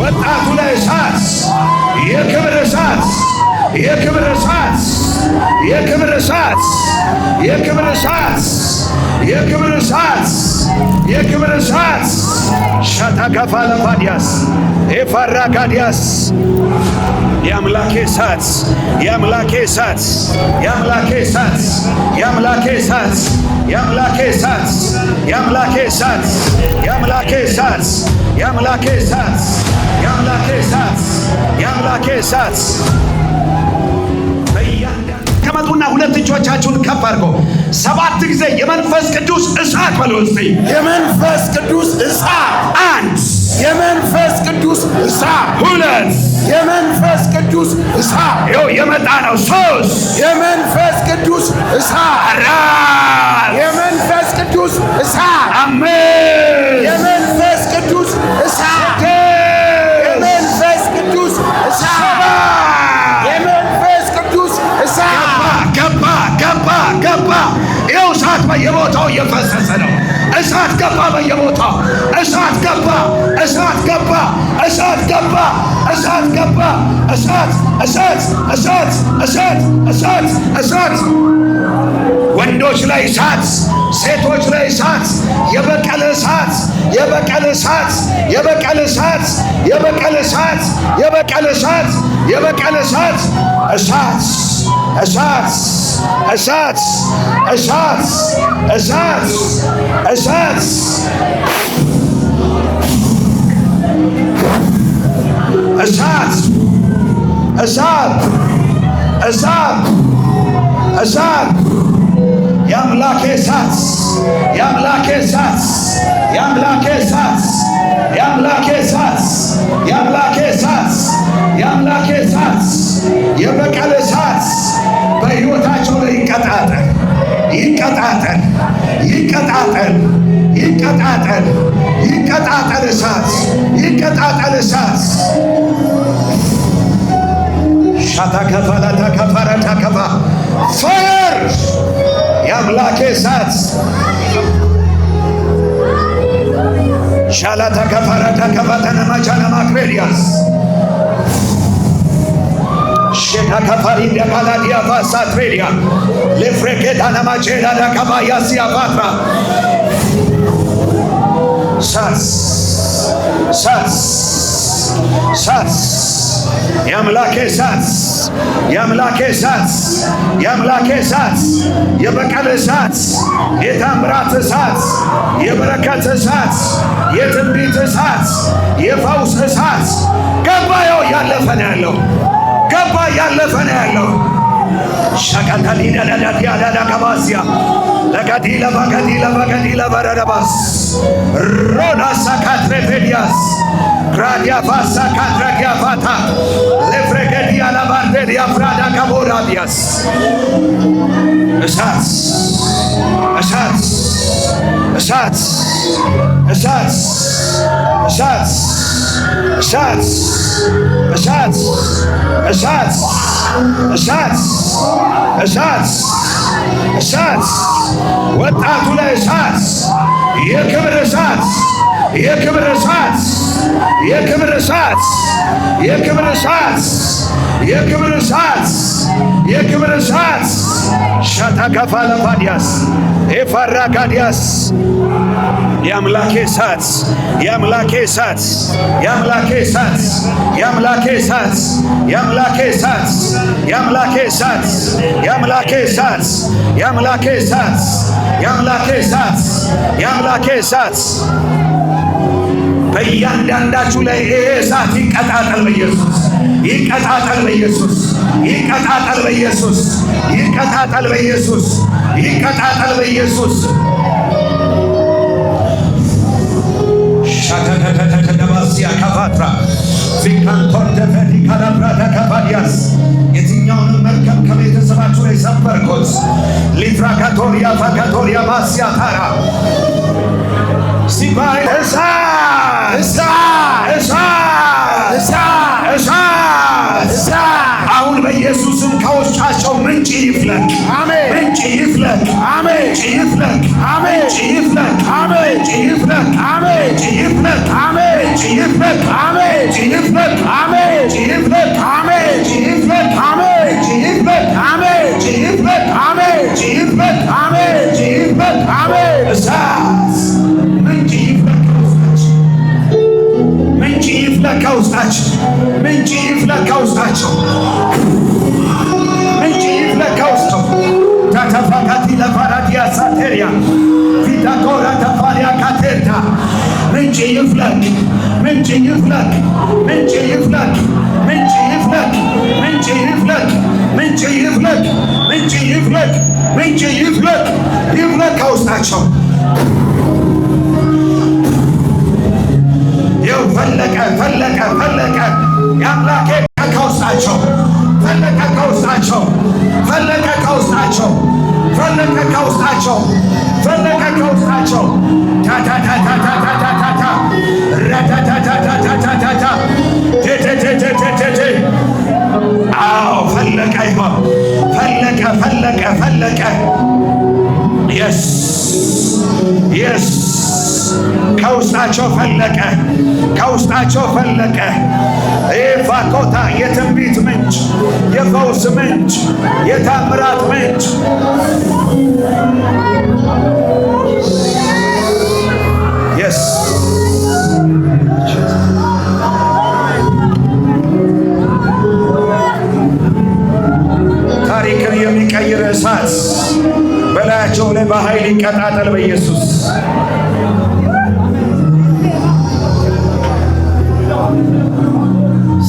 ወጣቱ ላይ እሳት የክብር እሳት የክብር እሳት የክብር እሳት የክብር እሳት የክብር እሳት የክብር እሳት ሻታካፋለ ፋዲያስ ኤፋራጋዲያስ የአምላኬ እሳት የአምላኬ እሳት የአምላኬ እሳት የአምላኬ እሳት የአምላኬ እሳት የአምላኬ እሳት የአምላኬ እሳት የአምላኬ እሳት የአምላኬ እሳት የአምላኬ እሳት ከመጡና ሁለት እጆቻችሁን ከፍ አድርጎ 7 ጊዜ የመንፈስ ቅዱስ እሳት በሉ እስቲ። የመንፈስ ቅዱስ እሳት 1 የመንፈስ ቅዱስ እሳት 2 የመንፈስ ቅዱስ እሳት ይኸው የመጣ ነው 3 የመንፈስ ቅዱስ እሳት 4 የመንፈስ ቅዱስ እሳት 5 የመንፈስ ቅዱስ እሳት የመንፈስ ቅዱስ እሳት የመንፈስ ቅዱስ እሳት ገባ ገባ ገባ። ይኸው እሳት በየቦታው እየፈሰሰ ነው። እሳት ገባ በየቦታው እሳት ገባ እሳት ገባ እሳት ገባ እሳት ገባ እሳት እሳት እሳት እሳት እሳት እሳት ወንዶች ላይ እሳት ሴቶች ላይ እሳት የበቀለ እሳት የበቀለ እሳት የበቀለ እሳት የበቀለ እሳት የበቀለ እሳት የበቀለ እሳት እሳት እሳት እሳት እሳት እሳት እሳት እሳት እሳት እሳት እሳት የአምላኬ እሳት የአምላኬ እሳት የአምላኬ እሳት የአምላኬ እሳት የአምላኬ እሳት የአምላኬ እሳት የበቀለ እሳት በሕይወታቸው ላይ ይቀጣጠል ይቀጣጠል ይቀጣጠል ይቀጣጠል ይቀጣጠል እሳት ይቀጣጠል እሳት ሻታ ከፋላታ ከፋራታ ከፋ ፋየር የአምላኬ እሳት ሻላታ ከፋራታ ከፋተነ ማቻነ ማክሬዲያስ ሼታ ከፋሪ ደካላዲያ ፋሳትሬዲያ ለፍሬኬታና ማቼላ ዳካባያሲያ ፋትራ ሳስ ሳስ ሳስ የአምላኬ እሳት የአምላኬ እሳት የአምላኬ እሳት የበቀል እሳት የታምራት እሳት የበረከት እሳት የትንቢት እሳት የፈውስ እሳት ገባየው ያለፈ ነው ያለው ገባ ያለፈ ነው ያለው ሻካታሊ ዳዳዳዲ አዳዳ ከባሲያ ለጋዲላ ባጋዲላ ባጋዲላ ባራዳባስ ሮዳሳ ካትሬፌዲያስ ግራዲያ ፋሳ ካትራኪያ ፋታ ለፍሬገዲያ ላባርዴዲያ ፍራዳ ካቦራዲያስ እሳት እሳት እሳት እሳት እሳት እሳት እሳት እሳት እሳት እሳት እሳት ወጣቱ ላይ እሳት የክብር እሳት የክብር እሳት የክብር እሳት የክብር እሳት የክብር እሳት የክብር እሳት ሻታካፋለ ፋዲያስ ኤፋራጋዲያስ የአምላኬ እሳት የአምላኬ እሳት የአምላኬ እሳት የአምላኬ እሳት የአምላኬ እሳት የአምላኬ እሳት የአምላኬ እሳት የአምላኬ እሳት የአምላኬ እሳት የአምላኬ እሳት በእያንዳንዳችሁ ላይ ይሄ እሳት ይቀጣጠል በኢየሱስ ይቀጣጠል በኢየሱስ ይቀጣጠል በኢየሱስ ይቀጣጠል በኢየሱስ ይቀጣጠል በኢየሱስ ሻተተተተደባሲያ ካፋትራ ፊካንቶር ደፈዲ ካዳብራዳ ካፋዲያስ የትኛውንም መርከብ ከቤተሰባችሁ ላይ ሰበርኩት ሊፍራካቶሪያ ፋካቶሪያ ማስያ ታራ ሲባይ እሳት እሳት እሳት እሳት እሳት እሳት አሁን በኢየሱስም ከውስጣቸው ምንጭ ይፍለቅ አሜን ምንጭ ይፍለቅ አሜን ምንጭ ይፍለቅ አሜን ምንጭ ይፍለቅ አሜን ምንጭ ይፍለቅ አሜን ምንጭ ይፍለቅ አሜን ምንጭ ይፍለቅ፣ አሜን፣ ምንጭ ይፍለቅ፣ አሜን፣ ምንጭ ይፍለቅ፣ አሜን፣ ምንጭ ይፍለቅ፣ አሜን፣ ምንጭ ይፍለቅ፣ አሜን፣ ምንጭ ይፍለቅ፣ አሜን፣ ምንጭ ይፍለቅ፣ አሜን፣ ምንጭ ይፍለቅ፣ አሜን። እሳት ምንጭ ይፍለቅ ከውስጣቸው፣ ምንጭ ይፍለቅ ከውስጣቸው፣ ምንጭ ይፍለቅ ከውስጣቸው፣ ምንጭ ይፍለቅ ከውስጣቸው። ታታፋካቲ ለፋራዲያ ሳቴሪያ ቪታኮራ ተፋሪያ ካቴርታ ምንጭ ይፍለቅ፣ ምንጭ ይፍለቅ፣ ምንጭ ይፍለቅ፣ ምንጭ ይፍለቅ፣ ምንጭ ይፍለቅ፣ ምንጭ ይፍለቅ፣ ምንጭ ይፍለቅ፣ ምንጭ ይፍለቅ፣ ይፍለቅ ከውስጣቸው። ይኸው ፈለቀ፣ ፈለቀ፣ ፈለቀ። የአምላኬ ከውስጣቸው ፈለቀ፣ ከውስጣቸው ፈለቀ፣ ከውስጣቸው ፈለቀ፣ ከውስጣቸው ፈለቀ፣ ከውስጣቸው ታታታታታታታታ ረታታታታታታታ ቴቴቴቴቴቴ አዎ ፈለቀ፣ ይሆን ፈለቀ፣ ፈለቀ፣ ፈለቀ። የስ የስ ከውስጣቸው ፈለቀ፣ ከውስጣቸው ፈለቀ። ፋኮታ የትንቢት ምንጭ፣ የፈውስ ምንጭ፣ የታምራት ምንጭ የስ ታሪክን የሚቀይር እሳት በላያቸው ላይ በኃይል ይቀጣጠል በኢየሱስ።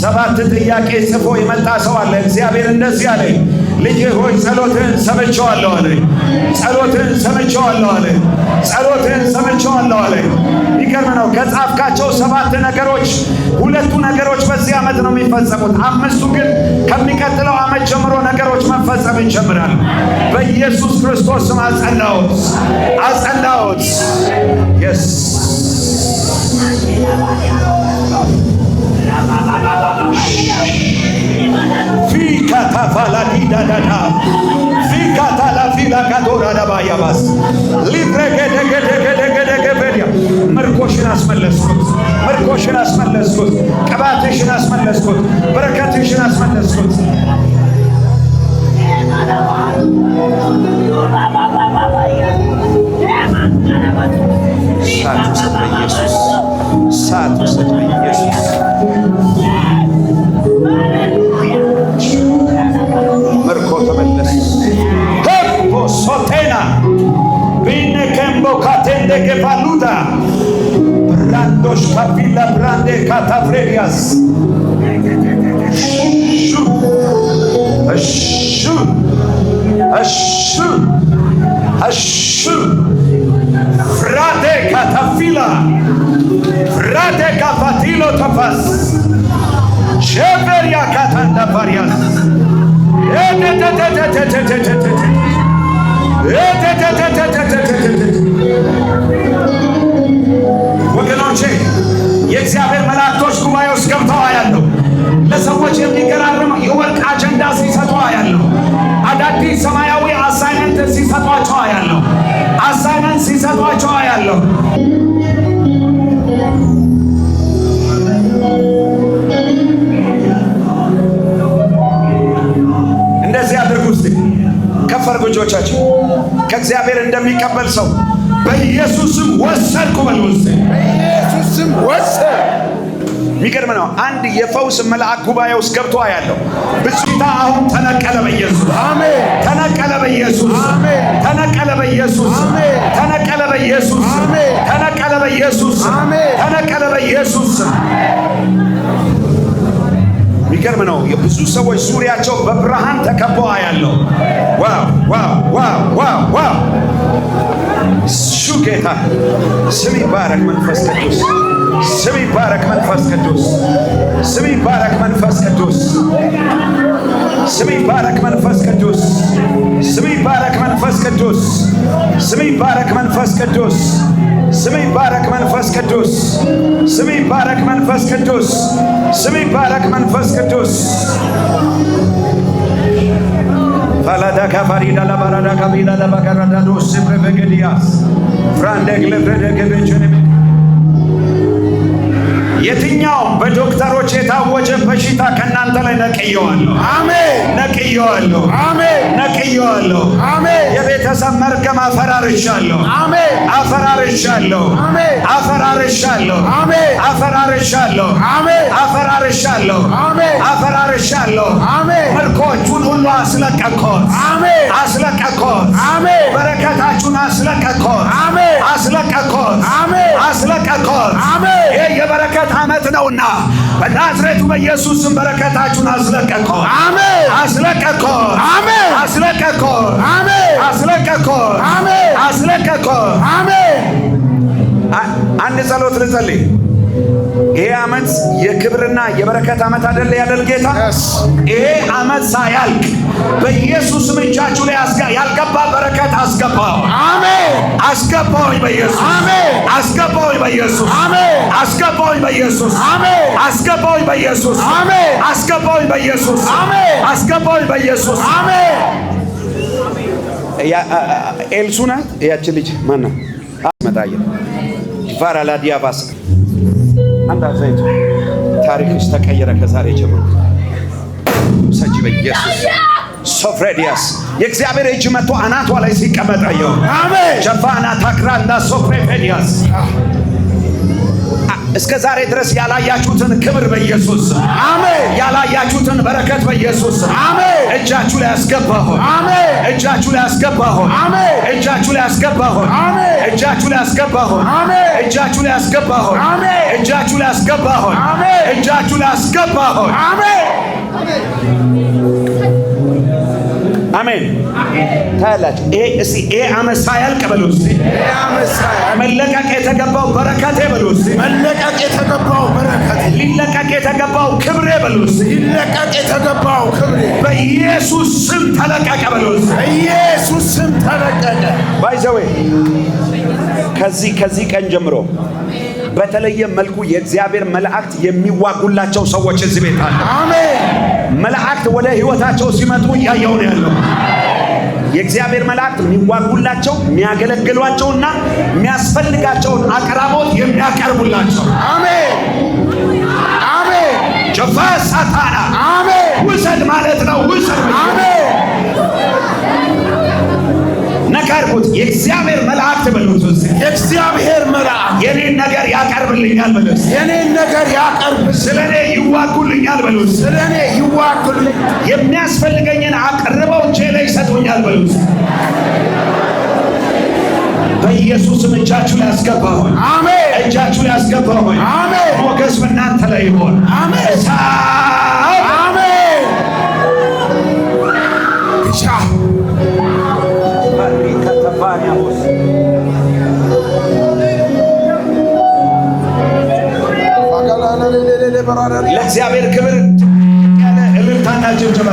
ሰባት ጥያቄ ጽፎ የመጣ ሰው አለ። እግዚአብሔር እንደዚህ አለ፣ ልጄ ሆይ ጸሎትህን ሰምቼዋለሁ አለ። ጸሎትህን ሰምቼዋለሁ አለ። ጸሎትህን ሰምቼዋለሁ አለ። የሚገርም ነው። ከጻፍካቸው 7 ነገሮች 2 ነገሮች በዚህ ዓመት ነው የሚፈጸሙት። 5ቱ ግን ከሚቀጥለው ዓመት ጀምሮ ነገሮች መፈጸም ይጀምራል። በኢየሱስ ክርስቶስ ስም አጸናሁት፣ አጸናሁት። የስ ፊካታፋላ ዲዳዳዳ ፊካታላ ፊላ ካዶራ ዳባያባስ ሊብረገደገደገደገደገበዲያ ምርኮሽን አስመለስኩት፣ ምርኮሽን አስመለስኩት፣ ቅባትሽን አስመለስኩት፣ በረከትሽን አስመለስኩት። ሳት ውሰድ በኢየሱስ፣ ሳት ውሰድ በኢየሱስ። ምርኮ ተመለስ። ሄቦ ሶቴና ቢነ ከምቦ ካቴንደ ገፋሉዳ ብራንዶሽ ካፊላ ብራንዴ ካታፍሬዲያስ እሹ እሹ እሹ ፍራቴ ካታፊላ ፍራቴ ካፋቲሎ ተፋስ ሸቨሪያ ካታንዳ ፋሪያስ ወገኖቼ የእግዚአብሔር መላእክቶች ጉባኤ ውስጥ ገብተው አያለሁ። ለሰዎች የሚገራርም የወርቅ አጀንዳ ሲሰጡ አያለሁ። አዳዲስ ሰማያዊ አሳይመንት ሲሰጧቸው አያለሁ። አሳይመንት ሲሰጧቸው አያለሁ። እንደዚህ አድርጉ። እስቲ ከፍ አድርጉ እጆቻችሁ። ከእግዚአብሔር እንደሚቀበል ሰው በኢየሱስም ወሰድኩ በሉ። እስቲ በኢየሱስም ወሰድ። የሚገርም ነው። አንድ የፈውስ መልአክ ጉባኤ ውስጥ ገብቶ አያለሁ። ብጽታ አሁን ተነቀለ በኢየሱስ አሜን። ተነቀለ በኢየሱስ አሜን። ተነቀለ በኢየሱስ አሜን። ተነቀለ በኢየሱስ አሜን። ተነቀለ በኢየሱስ አሜን። ተነቀለ በኢየሱስ። የሚገርም ነው። የብዙ ሰዎች ዙሪያቸው በብርሃን ተከበው አያለሁ። ዋው ዋው ዋው ዋው ዋው! እሱ ጌታ ስም ይባረክ። መንፈስ ቅዱስ ስም ይባረክ። መንፈስ ቅዱስ ስም ይባረክ። መንፈስ ቅዱስ ስም ይባረክ። መንፈስ ቅዱስ ስም ይባረክ። መንፈስ ቅዱስ ስም ይባረክ። መንፈስ ቅዱስ ስም ይባረክ። መንፈስ ቅዱስ ስም ይባረክ። መንፈስ ቅዱስ ስም ይባረክ። መንፈስ ቅዱስ ፋላዳ ካፋሪዳ ለባራዳ ካቢዳ ለባጋራዳ ዶስ ብረበገዲያስ ፍራንደግ ለብረደገበቸነ በዶክተሮች የታወጀ በሽታ ከናንተ ላይ ነቅየዋለሁ። አሜን። ነቅየዋለሁ። አሜን። ነቅየዋለሁ። አሜን። የቤተሰብ መርገም አፈራርሻለሁ። አሜን። አፈራርሻለሁ። አሜን። አፈራርሻለሁ። አሜን። አፈራርሻለሁ። አሜን። አፈራርሻለሁ። አሜን። አፈራርሻለሁ። አሜን። ምርኮቹን ሁሉ አስለቀቅኩት። አሜን። አስለቀቅኩት። አሜን። በረከታችሁን አስለቀቅኩት። አሜን። አስለቀቅኩት። አሜን። አስለቀቅኩት። አሜን። ይህ የበረከት ዓመት ነውና በናዝሬቱ በኢየሱስ ስም በረከታችሁን አስለቀቅኩት። አሜን። አስለቀቅኩት። አሜን። አስለቀቅኩት። አሜን። አስለቀቅኩት። አሜን። አስለቀቅኩት። አሜን። አንድ ጸሎት ልጸልይ። ይሄ ዓመት የክብርና የበረከት ዓመት አይደለ ያደል ጌታ? ይሄ ዓመት ሳያልቅ በኢየሱስም እጃችሁ ላይ ያልገባ በረከት አስገባው። አሜን። አስገባውኝ በኢየሱስ። አሜን። አስገባውኝ በኢየሱስ። አሜን። አስገባውኝ በኢየሱስ። አሜን። አስገባውኝ በኢየሱስ። አሜን። አስገባውኝ በኢየሱስ። አሜን። አስገባውኝ በኢየሱስ። አሜን። ኤልሱ ናት ያቺ ልጅ ማናት? መጣየ ዲቫራ ላዲያባስ አንድ ዘይት ታሪክሽ ተቀየረ ከዛሬ ጀምሮ። ሰጂ በኢየሱስ ሶፍሬዲያስ የእግዚአብሔር እጅ መጥቶ አናቷ ላይ ሲቀመጥ አየሁ። አሜን። ጀፋና ታክራንዳ ሶፍሬዲያስ እስከ ዛሬ ድረስ ያላያችሁትን ክብር በኢየሱስ አሜን። ያላያችሁትን በረከት በኢየሱስ አሜን። እጃችሁ ላይ አስገባሁ። አሜን። እጃችሁ ላይ አስገባሁ። አሜን። እጃችሁ ላይ አስገባሁ። አሜን። እጃችሁ ላይ አስገባሁ። አሜን። እጃችሁ ላይ አስገባሁ። አሜን። እጃችሁ ላይ አስገባሁ። አሜን። እጃችሁ ላይ አስገባሁ። አሜን። አሜን። ታያላችሁ። ይሄ ዓመት ሳያልቅ በሉ እስቲ መለቀቅ የተገባው በረከቴ በሉ እስቲ መለቀቅ የተገባው በረከቴ ሊለቀቅ የተገባው ክብሬ በሉ እስቲ ሊለቀቅ የተገባው ክብሬ በኢየሱስ ስም ተለቀቀ በሉ እስቲ በኢየሱስ ስም ተለቀቀ። ባይዘዌ ከዚህ ቀን ጀምሮ በተለየ መልኩ የእግዚአብሔር መላእክት የሚዋጉላቸው ሰዎች እዚህ ቤት አሉ። አሜን። መላእክት ወደ ሕይወታቸው ሲመጡ እያየሁ ነው ያለው። የእግዚአብሔር መላእክት የሚዋጉላቸው የሚያገለግሏቸውና የሚያስፈልጋቸውን አቅራቦት የሚያቀርቡላቸው። አሜን። አሜን። ጀፋ ሳታና አሜን። ውሰድ ማለት ነው። ውሰድ። አሜን። ነካርኩት። የእግዚአብሔር መላእክት በሉት። የእግዚአብሔር መልአክ የኔን ነገር ያቀርብልኛል በሉት። የኔን ነገር ያቀርብ ስለኔ ይዋጉልኛል በሉት። ስለኔ ይዋጉልኝ የሚያስፈልገኝን አቅርበው እጄ ላይ ይሰጡኛል በሉት። በኢየሱስም እጃችሁ ላይ አስገባሁ። አሜን። እጃችሁ ላይ አስገባሁ። አሜን። ሞገስ በእናንተ ላይ ይሆን። አሜን። አሜን። ብቻ ለእግዚአብሔር ክብር ያለ እልልታና ጭብጨባ።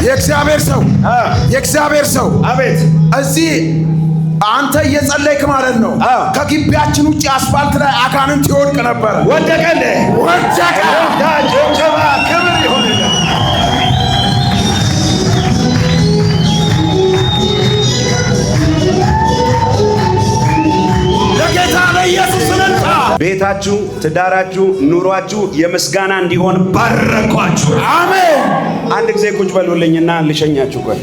የእግዚአብሔር ሰው አቤት። እዚህ አንተ እየጸለይክ ማለት ነው። ከግቢያችን ውጭ አስፋልት ላይ አጋንንት ይወድቅ ነበረ። ወደቀ። ወደቀ። ጭብጨባ ክብር ይሆንልህ። ለጌታ ለኢየሱስ ልንጣ። ቤታችሁ፣ ትዳራችሁ፣ ኑሯችሁ የምስጋና እንዲሆን ባረኳችሁ። አሜን። አንድ ጊዜ ቁጭ በሉልኝና ልሸኛችሁ። ቆይ